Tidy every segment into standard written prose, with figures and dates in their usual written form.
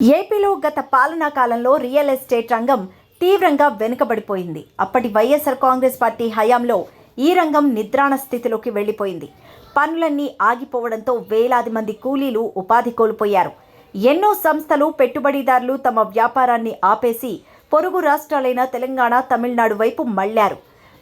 ఏపీలో గత పాలనా కాలంలో రియల్ ఎస్టేట్ రంగం తీవ్రంగా వెనుకబడిపోయింది. అప్పటి వైఎస్ఆర్ కాంగ్రెస్ పార్టీ హయాంలో ఈ రంగం నిద్రాణ స్థితిలోకి వెళ్లిపోయింది. పనులన్నీ ఆగిపోవడంతో వేలాది మంది కూలీలు ఉపాధి కోల్పోయారు. ఎన్నో సంస్థలు, పెట్టుబడిదారులు తమ వ్యాపారాన్ని ఆపేసి పొరుగు రాష్ట్రాలైన తెలంగాణ, తమిళనాడు వైపు మళ్లారు.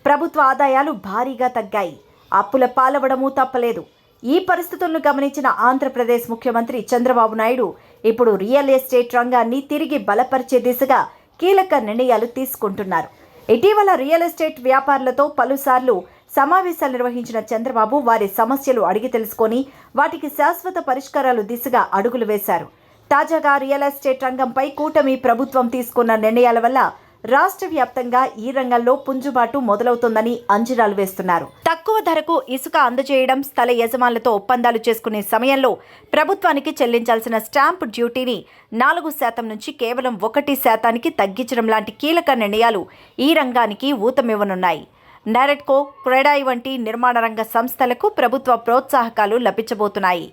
ప్రభుత్వ ఆదాయాలు భారీగా తగ్గాయి. అప్పుల పాలవడమూ తప్పలేదు. ఈ పరిస్థితులను గమనించిన ఆంధ్రప్రదేశ్ ముఖ్యమంత్రి చంద్రబాబు నాయుడు ఇప్పుడు రియల్ ఎస్టేట్ రంగాన్ని తిరిగి బలపరిచే దిశగా కీలక నిర్ణయాలు తీసుకుంటున్నారు. ఇటీవల రియల్ ఎస్టేట్ వ్యాపారులతో పలుసార్లు సమావేశాలు నిర్వహించిన చంద్రబాబు వారి సమస్యలు అడిగి తెలుసుకొని వాటికి శాశ్వత పరిష్కారాలు దిశగా అడుగులు వేశారు. తాజాగా రియల్ ఎస్టేట్ రంగంపై కూటమి ప్రభుత్వం తీసుకున్న నిర్ణయాల వల్ల రాష్ట్ర వ్యాప్తంగా ఈ రంగంలో పుంజుబాటు మొదలవుతుందని అంచనాలు వేస్తున్నారు. తక్కువ ధరకు ఇసుక అందజేయడం, స్థల యజమానులతో ఒప్పందాలు చేసుకునే సమయంలో ప్రభుత్వానికి చెల్లించాల్సిన స్టాంప్ డ్యూటీని 4% నుంచి కేవలం 1% తగ్గించడం లాంటి కీలక నిర్ణయాలు ఈ రంగానికి ఊతమివ్వనున్నాయి. నెరెట్కో, క్రెడాయి వంటి నిర్మాణ రంగ సంస్థలకు ప్రభుత్వ ప్రోత్సాహకాలు లభించబోతున్నాయి.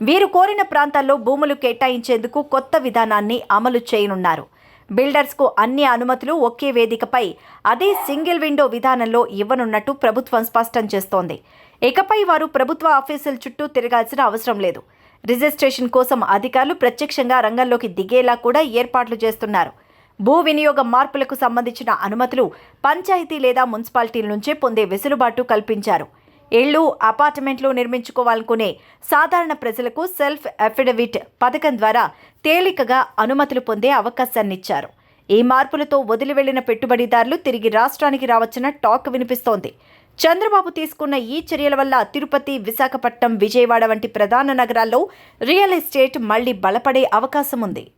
వీరు కోరిన ప్రాంతాల్లో భూములు కేటాయించేందుకు కొత్త విధానాన్ని అమలు చేయనున్నారు. బిల్డర్స్కు అన్ని అనుమతులు ఒకే వేదికపై, అదే సింగిల్ విండో విధానంలో ఇవ్వనున్నట్టు ప్రభుత్వం స్పష్టం చేస్తోంది. ఇకపై వారు ప్రభుత్వ ఆఫీసుల చుట్టూ తిరగాల్సిన అవసరం లేదు. రిజిస్ట్రేషన్ కోసం అధికారులు ప్రత్యక్షంగా రంగంలోకి దిగేలా కూడా ఏర్పాట్లు చేస్తున్నారు. భూ వినియోగ మార్పులకు సంబంధించిన అనుమతులు పంచాయతీ లేదా మున్సిపాలిటీల నుంచే పొందే వెసులుబాటు కల్పించారు. ఇళ్లు, అపార్ట్మెంట్లు నిర్మించుకోవాలనుకునే సాధారణ ప్రజలకు సెల్ఫ్ అఫిడవిట్ పథకం ద్వారా తేలికగా అనుమతులు పొందే అవకాశాన్నిచ్చారు. ఈ మార్పులతో వదిలి వెళ్లిన పెట్టుబడిదారులు తిరిగి రాష్ట్రానికి రావచ్చన్న టాక్ వినిపిస్తోంది. చంద్రబాబు తీసుకున్న ఈ చర్యల వల్ల తిరుపతి, విశాఖపట్నం, విజయవాడ వంటి ప్రధాన నగరాల్లో రియల్ ఎస్టేట్ మళ్లీ బలపడే అవకాశం ఉంది.